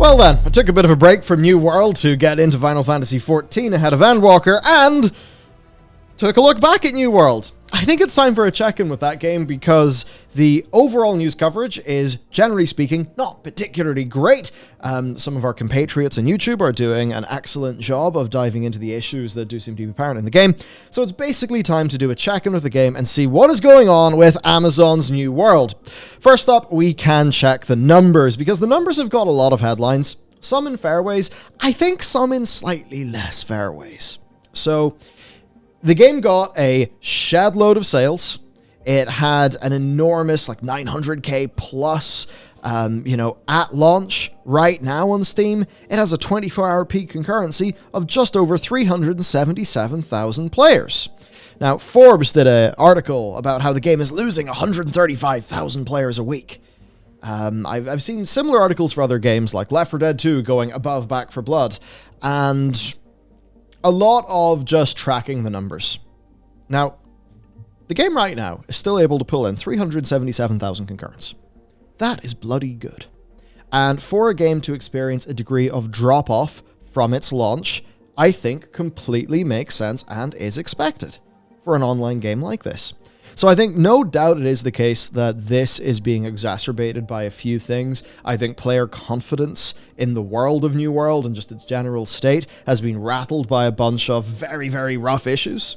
Well then, I took a bit of a break from New World to get into Final Fantasy XIV ahead of Endwalker, and took a look back at New World. I think it's time for a check-in with that game because the overall news coverage is, generally speaking, not particularly great. Some of our compatriots on YouTube are doing an excellent job of diving into the issues that do seem to be apparent in the game. So it's basically time to do a check-in with the game and see what is going on with Amazon's New World. First up, we can check the numbers, because the numbers have got a lot of headlines. Some in fair ways, I think some in slightly less fair ways. So the game got a shed load of sales. It had an enormous, 900k plus, at launch. Right now on Steam, it has a 24-hour peak concurrency of just over 377,000 players. Now, Forbes did an article about how the game is losing 135,000 players a week. I've seen similar articles for other games, like Left 4 Dead 2 going above Back 4 Blood, and a lot of just tracking the numbers. Now, the game right now is still able to pull in 377,000 concurrents. That is bloody good. And for a game to experience a degree of drop-off from its launch, I think completely makes sense and is expected for an online game like this. So I think no doubt it is the case that this is being exacerbated by a few things. I think player confidence in the world of New World and just its general state has been rattled by a bunch of very, very rough issues.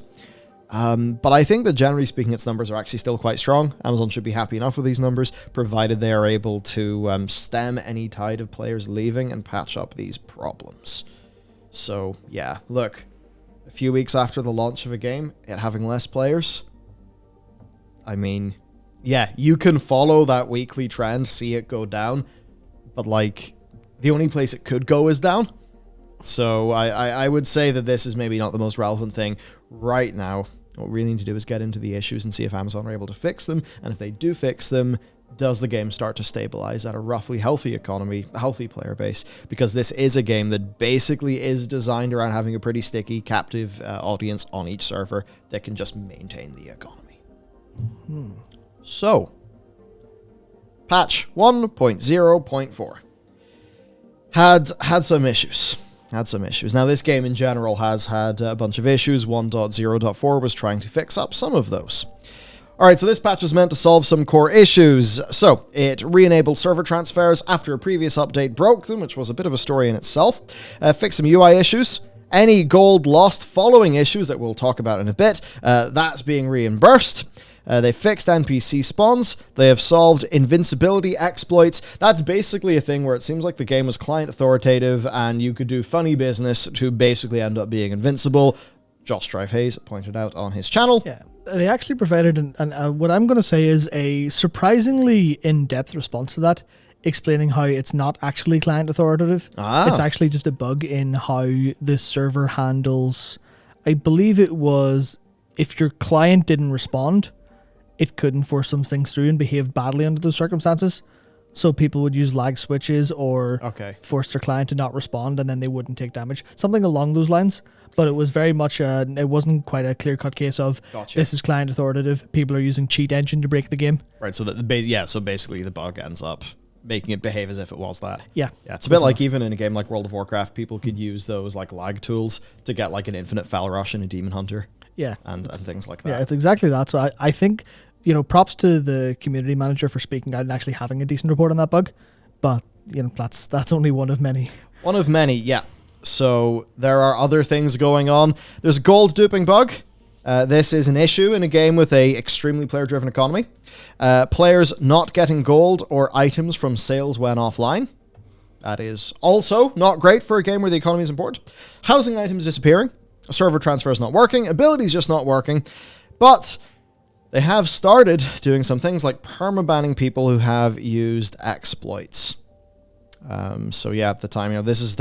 But I think that generally speaking, its numbers are actually still quite strong. Amazon should be happy enough with these numbers, provided they are able to stem any tide of players leaving and patch up these problems. So yeah, look, a few weeks after the launch of a game, it having less players, I mean, yeah, you can follow that weekly trend, see it go down, but the only place it could go is down. So I would say that this is maybe not the most relevant thing right now. What we really need to do is get into the issues and see if Amazon are able to fix them, and if they do fix them, does the game start to stabilize at a roughly healthy economy, a healthy player base? Because this is a game that basically is designed around having a pretty sticky, captive audience on each server that can just maintain the economy. So, patch 1.0.4 had some issues. Now, this game in general has had a bunch of issues. 1.0.4 was trying to fix up some of those. Alright, so this patch is meant to solve some core issues. So, it re-enabled server transfers after a previous update broke them, which was a bit of a story in itself. Fixed some UI issues. Any gold lost following issues that we'll talk about in a bit, that's being reimbursed. They fixed NPC spawns. They have solved invincibility exploits. That's basically a thing where it seems like the game was client authoritative and you could do funny business to basically end up being invincible. Josh Drive-Hayes pointed out on his channel. Yeah, they actually provided what I'm going to say is a surprisingly in-depth response to that, explaining how it's not actually client authoritative. It's actually just a bug in how the server handles, I believe it was, if your client didn't respond, it could enforce some things through and behave badly under those circumstances. So people would use lag switches or force their client to not respond, and then they wouldn't take damage. Something along those lines. But it was very much, it wasn't quite a clear-cut case of, this is client authoritative, people are using cheat engine to break the game. Right, so so basically the bug ends up making it behave as if it was that. Yeah. Yeah, it's a bit like even in a game like World of Warcraft, people could use those lag tools to get an infinite Fel Rush in a Demon Hunter. Yeah. And things like that. Yeah, it's exactly that. So I think, props to the community manager for speaking out and actually having a decent report on that bug. But, that's only one of many. One of many, yeah. So there are other things going on. There's a gold duping bug. This is an issue in a game with a extremely player-driven economy. Players not getting gold or items from sales when offline. That is also not great for a game where the economy is important. Housing items disappearing. Server transfers not working. Abilities just not working. But they have started doing some things like permabanning people who have used exploits. So yeah, at the time, this is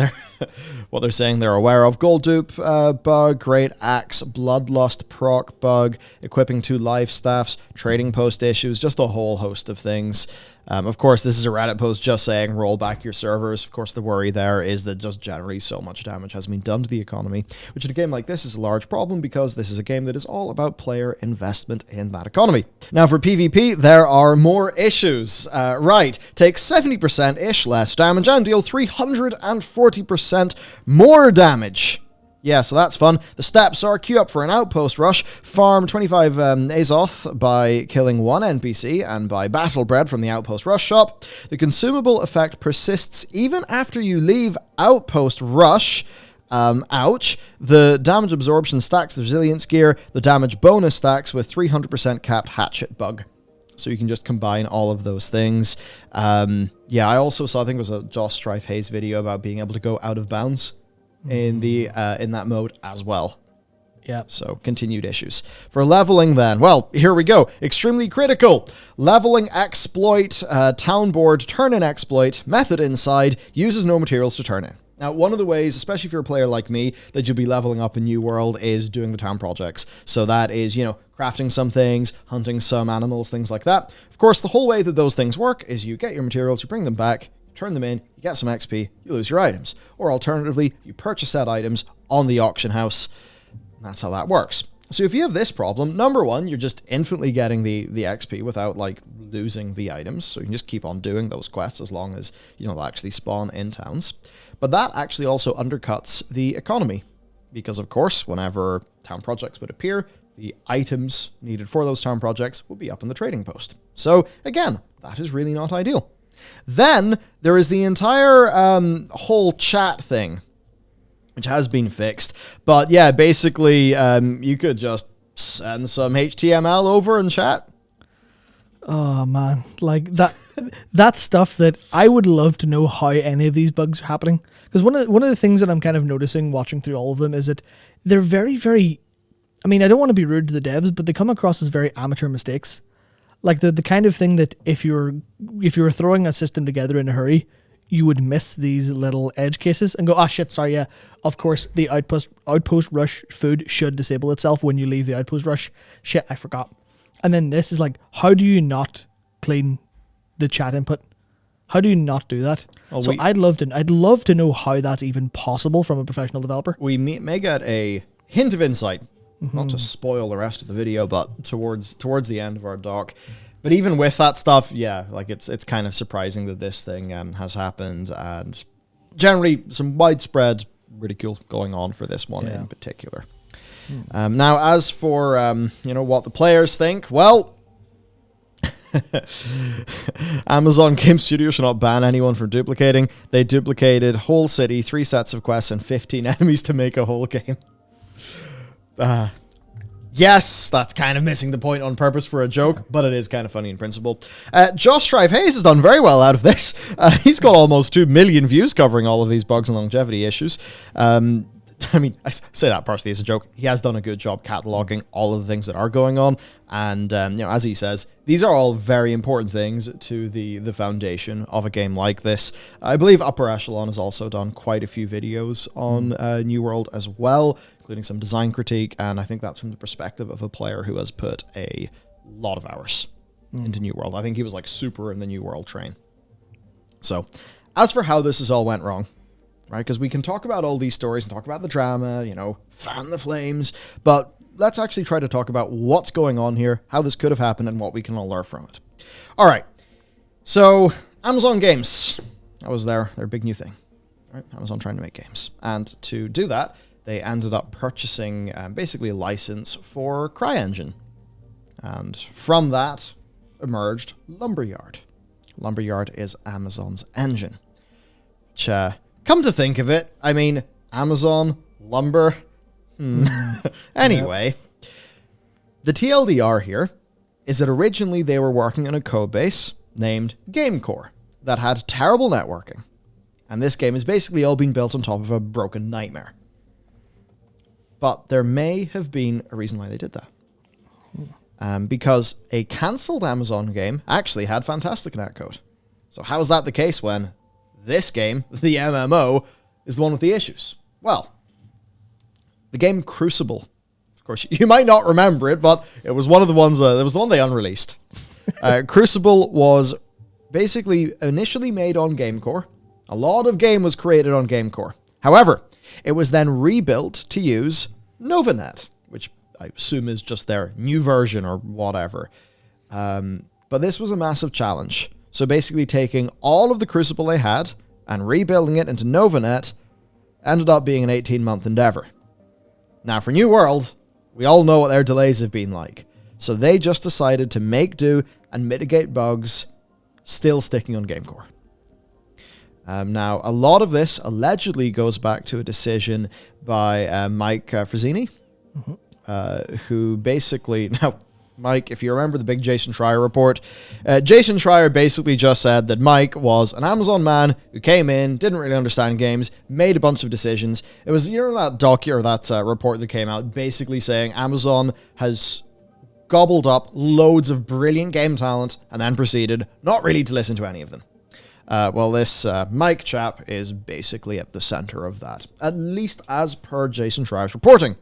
what they're saying they're aware of. Gold dupe bug, Great Axe, Bloodlust proc bug, equipping 2 life staffs, trading post issues, just a whole host of things. Of course, this is a Reddit post just saying roll back your servers. Of course, the worry there is that just generally so much damage has been done to the economy, which in a game like this is a large problem because this is a game that is all about player investment in that economy. Now, for PvP, there are more issues. Right, takes 70%-ish less damage damage and deal 340% more damage. Yeah, so that's fun. The steps are: queue up for an outpost rush, farm 25 Azoth by killing one NPC and buy battle bread from the outpost rush shop. The consumable effect persists even after you leave outpost rush. Ouch. The damage absorption stacks the resilience gear. The damage bonus stacks with 300% capped hatchet bug. So you can just combine all of those things. Yeah, I also saw, I think it was a Josh Strife Hayes video about being able to go out of bounds in that mode as well. Yeah. So continued issues. For leveling then, well, here we go. Extremely critical. Leveling exploit, town board, turn in exploit, method inside, uses no materials to turn in. Now, one of the ways, especially if you're a player like me, that you'll be leveling up in New World is doing the town projects. So that is, crafting some things, hunting some animals, things like that. Of course, the whole way that those things work is you get your materials, you bring them back, turn them in, you get some XP, you lose your items. Or alternatively, you purchase said items on the auction house. That's how that works. So if you have this problem, number one, you're just infinitely getting the XP without losing the items. So you can just keep on doing those quests as long as they'll actually spawn in towns. But that actually also undercuts the economy because, of course, whenever town projects would appear, the items needed for those town projects will be up in the trading post. So again, that is really not ideal. Then there is the entire whole chat thing, which has been fixed. But yeah, basically, you could just send some HTML over and chat. Oh man, that's stuff that I would love to know how any of these bugs are happening. Because one of the things that I'm kind of noticing watching through all of them is that they're very, very, I mean, I don't want to be rude to the devs, but they come across as very amateur mistakes. Like the kind of thing that if you were throwing a system together in a hurry, you would miss these little edge cases and go, shit, sorry, yeah, of course the outpost rush food should disable itself when you leave the outpost rush. Shit, I forgot. And then this is how do you not clean the chat input? How do you not do that? Well, so I'd love to know how that's even possible from a professional developer. We may get a hint of insight, not to spoil the rest of the video, but towards the end of our doc. But even with that stuff, yeah, it's kind of surprising that this thing has happened, and generally some widespread ridicule going on for this one in particular. Now, as for what the players think, well, Amazon Game Studio should not ban anyone from duplicating. They duplicated whole city, 3 sets of quests, and 15 enemies to make a whole game. Yes, that's kind of missing the point on purpose for a joke, but it is kind of funny in principle. Josh Strive Hayes has done very well out of this. He's got almost 2 million views covering all of these bugs and longevity issues. I mean, I say that partially as a joke. He has done a good job cataloging all of the things that are going on. And, as he says, these are all very important things to the foundation of a game like this. I believe Upper Echelon has also done quite a few videos on New World as well, including some design critique. And I think that's from the perspective of a player who has put a lot of hours into New World. I think he was super in the New World train. So, as for how this has all went wrong, right? Because we can talk about all these stories and talk about the drama, fan the flames, but let's actually try to talk about what's going on here, how this could have happened, and what we can all learn from it. All right. So, Amazon Games. That was their big new thing. Right? Amazon trying to make games. And to do that, they ended up purchasing basically a license for CryEngine. And from that emerged Lumberyard. Lumberyard is Amazon's engine. Which, come to think of it, I mean, Amazon, lumber. Anyway, the TLDR here is that originally they were working on a codebase named GameCore that had terrible networking. And this game has basically all been built on top of a broken nightmare. But there may have been a reason why they did that. Because a cancelled Amazon game actually had fantastic netcode. So how is that the case when this game, the MMO, is the one with the issues? Well, the game Crucible. Of course, you might not remember it, but it was one of the ones. It was the one they unreleased. Crucible was basically initially made on GameCore. A lot of game was created on GameCore. However, it was then rebuilt to use NovaNet, which I assume is just their new version or whatever. But this was a massive challenge. So basically taking all of the Crucible they had and rebuilding it into Novanet ended up being an 18-month endeavor. Now, for New World, we all know what their delays have been like, so they just decided to make do and mitigate bugs, still sticking on GameCore. Now, a lot of this allegedly goes back to a decision by Mike Frazzini, who basically... Now, Mike, if you remember the big Jason Schreier report, Jason Schreier basically just said that Mike was an Amazon man who came in, didn't really understand games, made a bunch of decisions. It was, that docu or that report that came out basically saying Amazon has gobbled up loads of brilliant game talent and then proceeded not really to listen to any of them. Well, this Mike chap is basically at the center of that, at least as per Jason Schreier's reporting.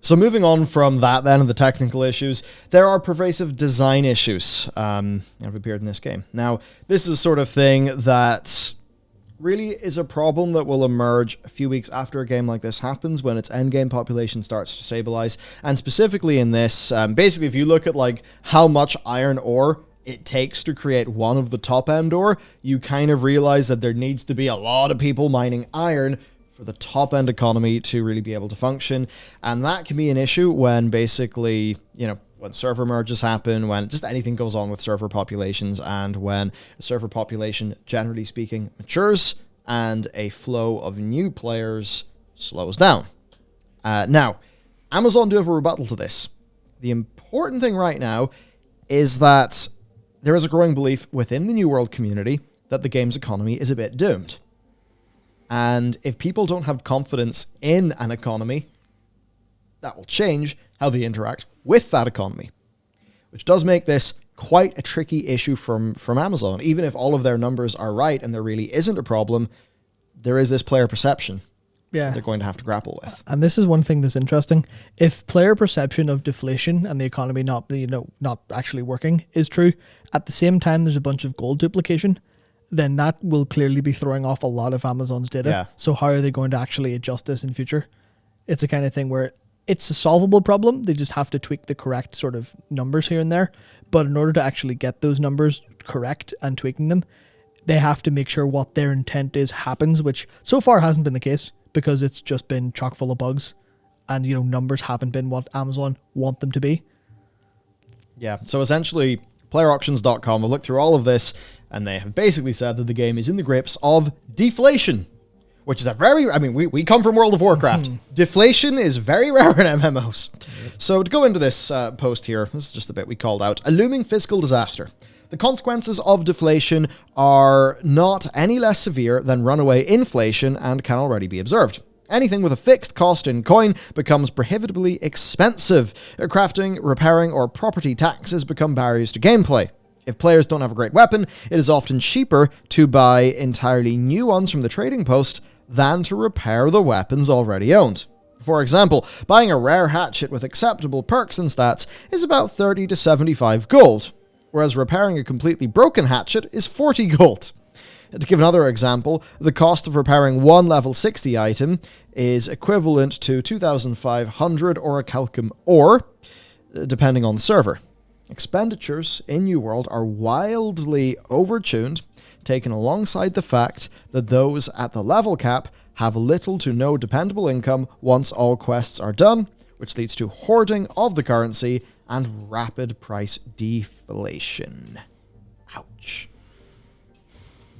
So moving on from that then and the technical issues, there are pervasive design issues that have appeared in this game. Now, this is a sort of thing that really is a problem that will emerge a few weeks after a game like this happens, when its endgame population starts to stabilize. And specifically in this, basically if you look at like how much iron ore it takes to create one of the top end ore, you kind of realize that there needs to be a lot of people mining iron for the top-end economy to really be able to function. And that can be an issue when basically, when server merges happen, when just anything goes on with server populations, and when a server population, generally speaking, matures and a flow of new players slows down. Now, Amazon do have a rebuttal to this. The important thing right now is that there is a growing belief within the New World community that the game's economy is a bit doomed. And if people don't have confidence in an economy, that will change how they interact with that economy, which does make this quite a tricky issue from Amazon. Even if all of their numbers are right and there really isn't a problem, there is this player perception they're going to have to grapple with. And this is one thing that's interesting. If player perception of deflation and the economy not actually working is true, at the same time there's a bunch of gold duplication, then that will clearly be throwing off a lot of Amazon's data. Yeah. So how are they going to actually adjust this in future? It's a kind of thing where it's a solvable problem. They just have to tweak the correct sort of numbers here and there. But in order to actually get those numbers correct and tweaking them, they have to make sure what their intent is happens, which so far hasn't been the case because it's just been chock full of bugs and, numbers haven't been what Amazon want them to be. Yeah, so essentially, playerauctions.com will look through all of this, and they have basically said that the game is in the grips of deflation, which is we come from World of Warcraft. Deflation is very rare in MMOs. So to go into this post here, this is just the bit we called out, a looming fiscal disaster. The consequences of deflation are not any less severe than runaway inflation and can already be observed. Anything with a fixed cost in coin becomes prohibitively expensive. Crafting, repairing, or property taxes become barriers to gameplay. If players don't have a great weapon, it is often cheaper to buy entirely new ones from the trading post than to repair the weapons already owned. For example, buying a rare hatchet with acceptable perks and stats is about 30 to 75 gold, whereas repairing a completely broken hatchet is 40 gold. To give another example, the cost of repairing one level 60 item is equivalent to 2,500 or a Calcum ore, depending on the server. Expenditures in New World are wildly overtuned, taken alongside the fact that those at the level cap have little to no dependable income once all quests are done, which leads to hoarding of the currency and rapid price deflation. Ouch.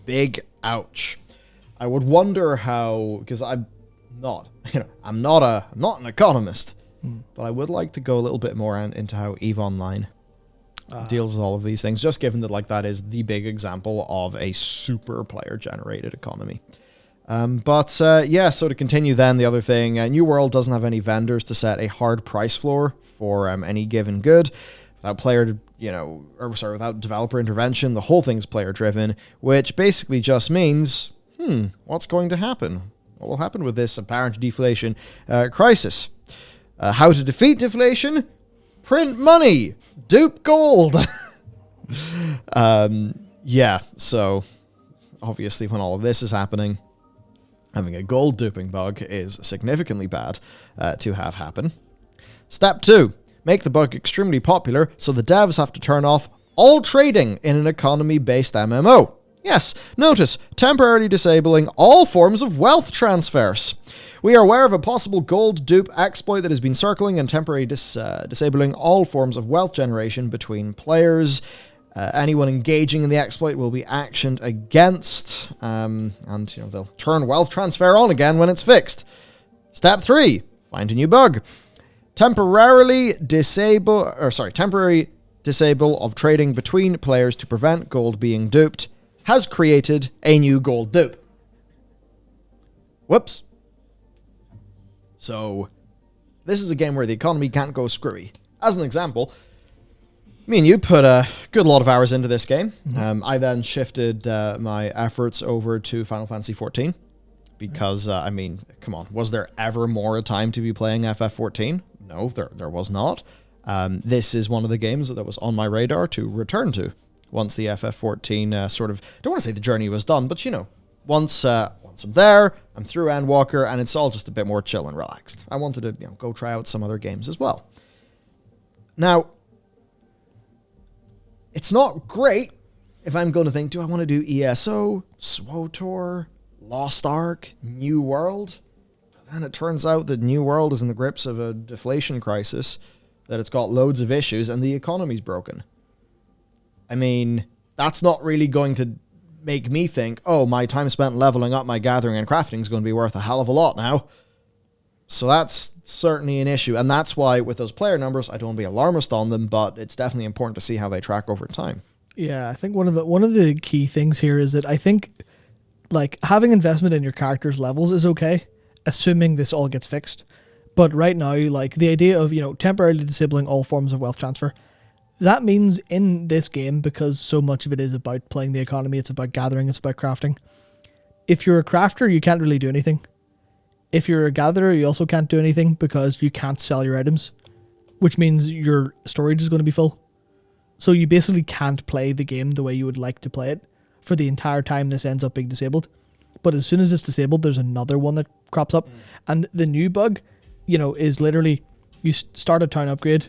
Big ouch. I would wonder how, because I'm not an economist, but I would like to go a little bit more into how EVE Online deals with all of these things, just given that that is the big example of a super player generated economy. So to continue then, the other thing, New World doesn't have any vendors to set a hard price floor for any given good. Without developer intervention, the whole thing's player driven, which basically just means, what's going to happen? What will happen with this apparent deflation crisis? How to defeat deflation? Print money! Dupe gold! So obviously when all of this is happening, having a gold duping bug is significantly bad to have happen. Step 2. Make the bug extremely popular so the devs have to turn off all trading in an economy-based MMO. Yes, notice, temporarily disabling all forms of wealth transfers. We are aware of a possible gold dupe exploit that has been circling and temporarily disabling all forms of wealth generation between players. Anyone engaging in the exploit will be actioned against, and they'll turn wealth transfer on again when it's fixed. Step 3, find a new bug. Temporary disable of trading between players to prevent gold being duped has created a new gold dupe. Whoops. So, this is a game where the economy can't go screwy. As an example, me and you put a good lot of hours into this game. Mm-hmm. I then shifted my efforts over to Final Fantasy 14 because, come on, was there ever more a time to be playing FF14? No, there was not. This is one of the games that was on my radar to return to once the FF14 don't want to say the journey was done, but once I'm there, I'm through Endwalker, and it's all just a bit more chill and relaxed. I wanted to go try out some other games as well. Now, it's not great if I'm going to think, do I want to do ESO, SWTOR, Lost Ark, New World? But then it turns out that New World is in the grips of a deflation crisis, that it's got loads of issues, and the economy's broken. I mean, that's not really going to make me think, oh, my time spent leveling up my gathering and crafting is going to be worth a hell of a lot now. So that's certainly an issue, and that's why with those player numbers, I don't want to be alarmist on them, but it's definitely important to see how they track over time. Yeah, I think one of the key things here is that I think having investment in your character's levels is okay, assuming this all gets fixed. But right now, the idea of temporarily disabling all forms of wealth transfer, that means in this game, because so much of it is about playing the economy, it's about gathering, it's about crafting. If you're a crafter, you can't really do anything. If you're a gatherer, you also can't do anything because you can't sell your items, which means your storage is going to be full. So you basically can't play the game the way you would like to play it for the entire time this ends up being disabled. But as soon as it's disabled, there's another one that crops up. And the new bug, is literally you start a town upgrade,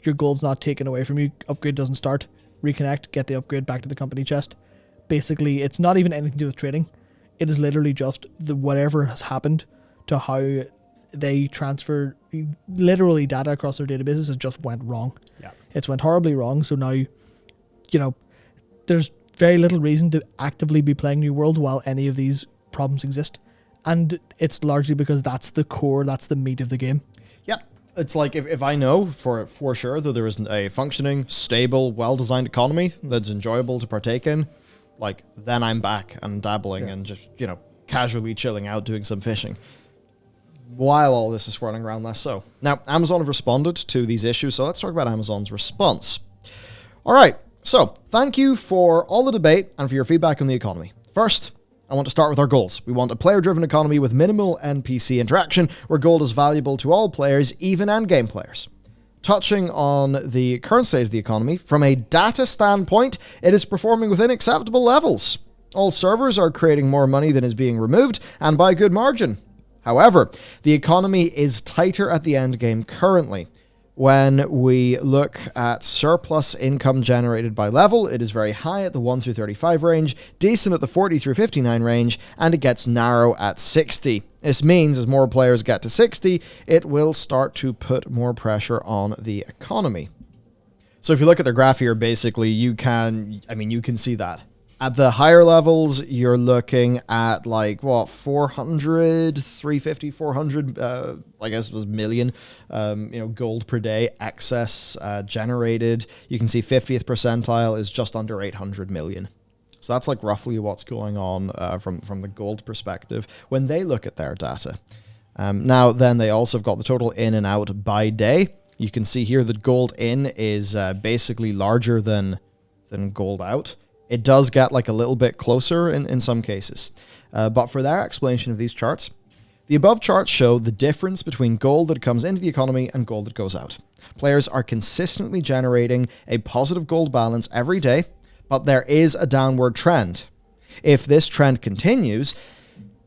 your gold's not taken away from you, upgrade doesn't start, reconnect, get the upgrade back to the company chest. Basically, it's not even anything to do with trading. It is literally just whatever has happened to how they transfer literally data across their databases has just went wrong. Yeah. It's went horribly wrong. So now, there's very little reason to actively be playing New World while any of these problems exist. And it's largely because that's the core, that's the meat of the game. Yep. It's like if I know for sure that there isn't a functioning, stable, well-designed economy that's enjoyable to partake in, then I'm back and dabbling and just, casually chilling out doing some fishing. While all this is swirling around less so. Now, Amazon have responded to these issues, so let's talk about Amazon's response. All right, so thank you for all the debate and for your feedback on the economy. First, I want to start with our goals. We want a player-driven economy with minimal NPC interaction, where gold is valuable to all players, even endgame players. Touching on the current state of the economy, from a data standpoint, it is performing within acceptable levels. All servers are creating more money than is being removed, and by a good margin. However, the economy is tighter at the end game currently. When we look at surplus income generated by level, it is very high at the 1 through 35 range, decent at the 40 through 59 range, and it gets narrow at 60. This means as more players get to 60, it will start to put more pressure on the economy. So if you look at the graph here, basically you can see that. At the higher levels, you're looking at 400, 350, 400, I guess it was million, gold per day excess generated. You can see 50th percentile is just under 800 million. So that's roughly what's going on from the gold perspective when they look at their data. Now, then they also have got the total in and out by day. You can see here that gold in is basically larger than gold out. It does get a little bit closer in some cases. But for their explanation of these charts, the above charts show the difference between gold that comes into the economy and gold that goes out. Players are consistently generating a positive gold balance every day, but there is a downward trend. If this trend continues,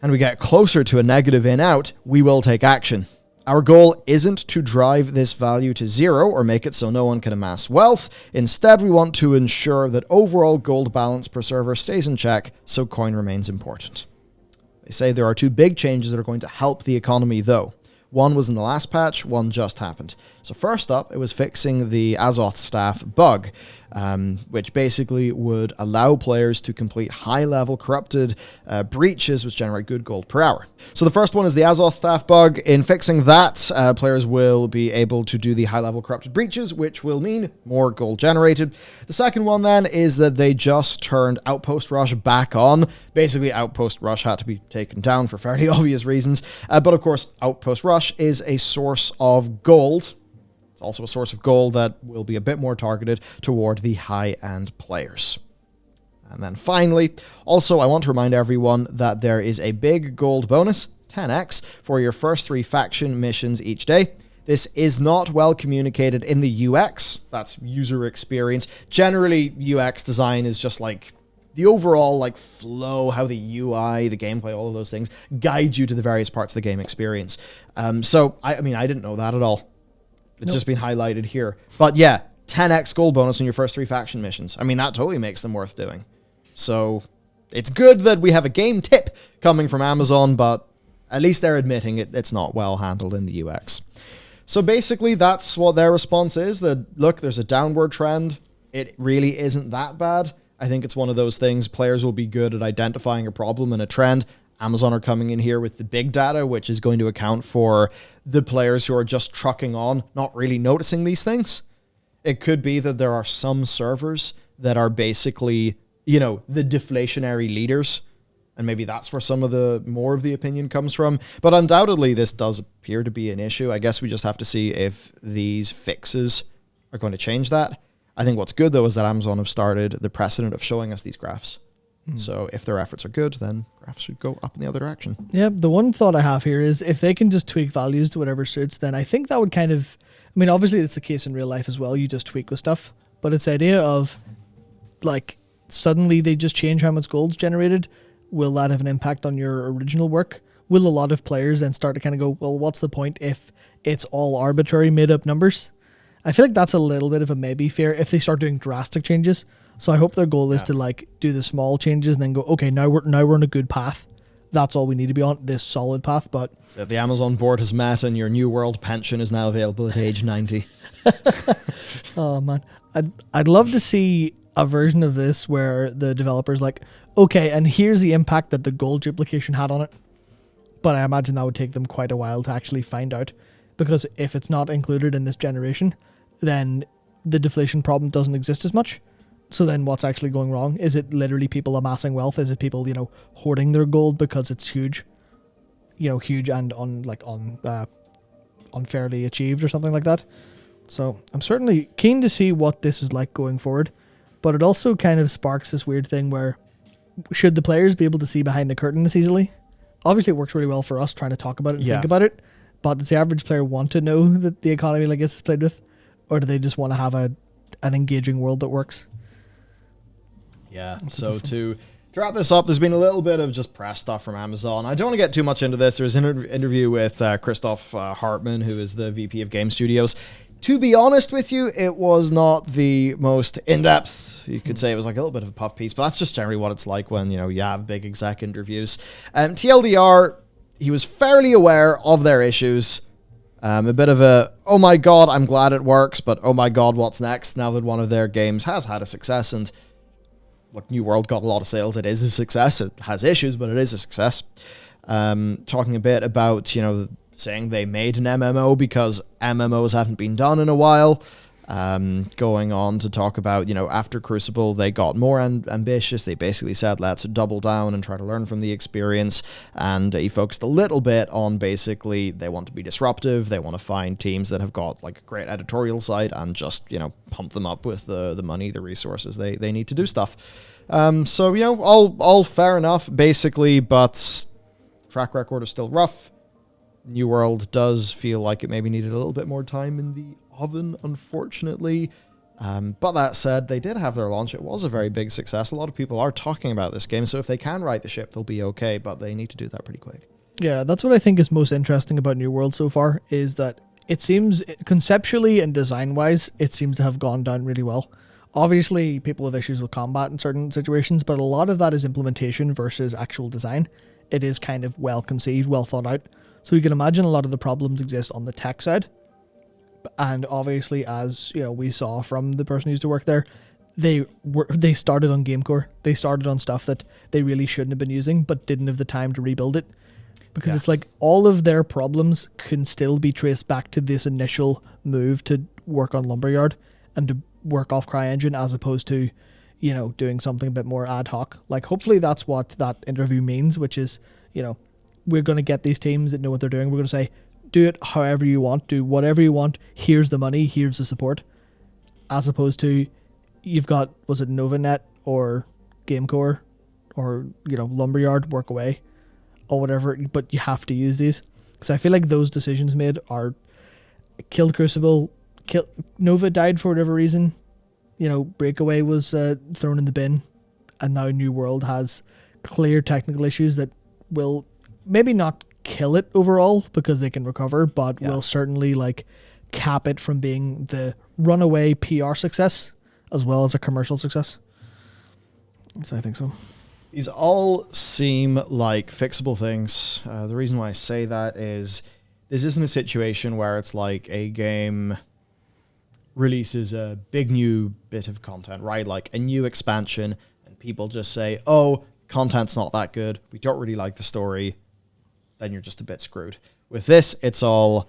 and we get closer to a negative in-out, we will take action. Our goal isn't to drive this value to zero or make it so no one can amass wealth. Instead, we want to ensure that overall gold balance per server stays in check, so coin remains important. They say there are 2 big changes that are going to help the economy, though. One was in the last patch, one just happened. So first up, it was fixing the Azoth staff bug, which basically would allow players to complete high-level corrupted breaches which generate good gold per hour. So the first one is the Azoth staff bug. In fixing that, players will be able to do the high-level corrupted breaches, which will mean more gold generated. The second one then is that they just turned Outpost Rush back on. Basically, Outpost Rush had to be taken down for fairly obvious reasons, but of course, Outpost Rush is a source of gold. It's also a source of gold that will be a bit more targeted toward the high-end players. And then finally, also I want to remind everyone that there is a big gold bonus, 10x, for your first 3 faction missions each day. This is not well communicated in the UX, that's user experience. Generally, UX design is just like the overall like flow, how the UI, the gameplay, all of those things guide you to the various parts of the game experience. So, I mean, I didn't know that at all. It's just been highlighted here. But yeah, 10x gold bonus on your first 3 faction missions. I mean, that totally makes them worth doing. So it's good that we have a game tip coming from Amazon, but at least they're admitting it's not well handled in the UX. So basically, that's what their response is, that, look, there's a downward trend. It really isn't that bad. I think it's one of those things, players will be good at identifying a problem and a trend. Amazon are coming in here with the big data, which is going to account for the players who are just trucking on, not really noticing these things. It could be that there are some servers that are basically, you know, the deflationary leaders, and maybe that's where some of the more of the opinion comes from. But undoubtedly, this does appear to be an issue. I guess we just have to see if these fixes are going to change that. I think what's good, though, is that Amazon have started the precedent of showing us these graphs. So if their efforts are good, then graphs should go up in the other direction. Yeah, the one thought I have here is if they can just tweak values to whatever suits, then I think that would kind of, I mean, obviously it's the case in real life as well. You just tweak with stuff. But it's the idea of, like, suddenly they just change how much gold's generated. Will that have an impact on your original work? Will a lot of players then start to kind of go, well, what's the point if it's all arbitrary made-up numbers? I feel like that's a little bit of a maybe fear if they start doing drastic changes. So I hope their goal is to like do the small changes and then go, okay, now we're on a good path. That's all we need to be on, this solid path. But so the Amazon board has met and your New World pension is now available at age 90. Oh man, I'd love to see a version of this where the developer's like, okay, and here's the impact that the gold duplication had on it. But I imagine that would take them quite a while to actually find out, because if it's not included in this generation, then the deflation problem doesn't exist as much. So then what's actually going wrong? Is it literally people amassing wealth? Is it people, you know, hoarding their gold because it's huge? You know, huge and unfairly achieved or something like that. So I'm certainly keen to see what this is like going forward. But it also kind of sparks this weird thing where, should the players be able to see behind the curtain this easily? Obviously it works really well for us trying to talk about it and think about it. But does the average player want to know that the economy like this is played with? Or do they just want to have an engaging world that works? Yeah, so to wrap this up, there's been a little bit of just press stuff from Amazon. I don't want to get too much into this. There's an interview with Christoph Hartmann, who is the VP of Game Studios. To be honest with you, it was not the most in-depth. You could say it was like a little bit of a puff piece, but that's just generally what it's like when, you know, you have big exec interviews. TLDR, he was fairly aware of their issues. A bit of a, oh my god, I'm glad it works, but oh my god, what's next now that one of their games has had a success. And look, New World got a lot of sales. It is a success. It has issues, but it is a success. Talking a bit about, you know, saying they made an MMO because MMOs haven't been done in a while. Going on to talk about, you know, after Crucible, they got more ambitious. They basically said, let's double down and try to learn from the experience. And he focused a little bit on basically they want to be disruptive. They want to find teams that have got like a great editorial side and just, you know, pump them up with the money, the resources they need to do stuff. So, you know, all fair enough, basically, but track record is still rough. New World does feel like it maybe needed a little bit more time in the oven, unfortunately. But that said, they did have their launch. It was a very big success. A lot of people are talking about this game, so if they can right the ship, they'll be okay, but they need to do that pretty quick. Yeah, that's what I think is most interesting about New World so far, is that it seems conceptually and design-wise, it seems to have gone down really well. Obviously, people have issues with combat in certain situations, but a lot of that is implementation versus actual design. It is kind of well conceived, well thought out. So you can imagine a lot of the problems exist on the tech side. And obviously, as you know, we saw from the person who used to work there, they started on GameCore. They started on stuff that they really shouldn't have been using, but didn't have the time to rebuild it. Because it's like all of their problems can still be traced back to this initial move to work on Lumberyard and to work off CryEngine, as opposed to, you know, doing something a bit more ad hoc. Like, hopefully that's what that interview means, which is, you know, we're going to get these teams that know what they're doing. We're going to say, do it however you want, do whatever you want. Here's the money, here's the support. As opposed to, you've got, was it NovaNet or GameCore or, you know, Lumberyard, work away or whatever, but you have to use these. So I feel like those decisions made are killed Crucible. Nova died for whatever reason. You know, Breakaway was thrown in the bin, and now New World has clear technical issues that will maybe not kill it overall because they can recover, but will certainly like cap it from being the runaway PR success as well as a commercial success. So I think so. These all seem like fixable things. The reason why I say that is this isn't a situation where it's like a game releases a big new bit of content, right? Like a new expansion, and people just say, oh, content's not that good, we don't really like the story, then you're just a bit screwed. With this, it's all,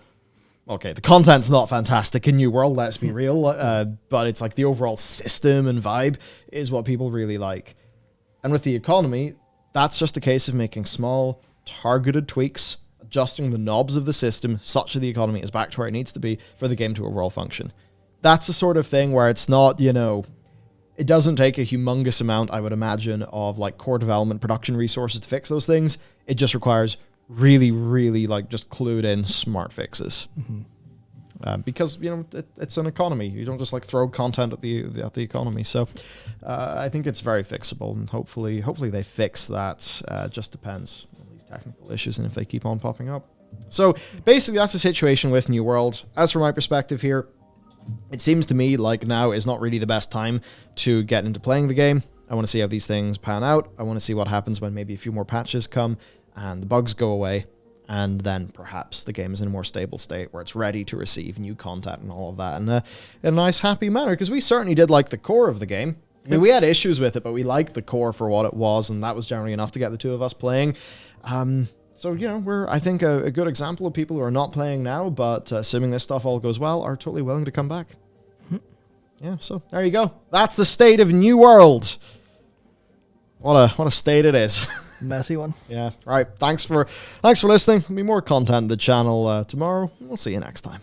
okay, the content's not fantastic in New World, let's be real, but it's like the overall system and vibe is what people really like. And with the economy, that's just a case of making small, targeted tweaks, adjusting the knobs of the system such that the economy is back to where it needs to be for the game to overall function. That's the sort of thing where it's not, you know, it doesn't take a humongous amount, I would imagine, of like core development production resources to fix those things. It just requires really, really like just clued in smart fixes. Because, you know, it's an economy. You don't just like throw content at the economy. So I think it's very fixable, and hopefully they fix that. Just depends on these technical issues and if they keep on popping up. So basically that's the situation with New World. As for my perspective here, it seems to me like now is not really the best time to get into playing the game. I want to see how these things pan out. I want to see what happens when maybe a few more patches come and the bugs go away. And then perhaps the game is in a more stable state where it's ready to receive new content and all of that in a nice, happy manner. Because we certainly did like the core of the game. I mean, we had issues with it, but we liked the core for what it was, and that was generally enough to get the two of us playing. So, you know, we're, I think, a good example of people who are not playing now, but assuming this stuff all goes well, are totally willing to come back. Yeah, so there you go. That's the state of New World. What a state it is. Messy one. Yeah. All right. Thanks for listening. There'll be more content on the channel tomorrow. We'll see you next time.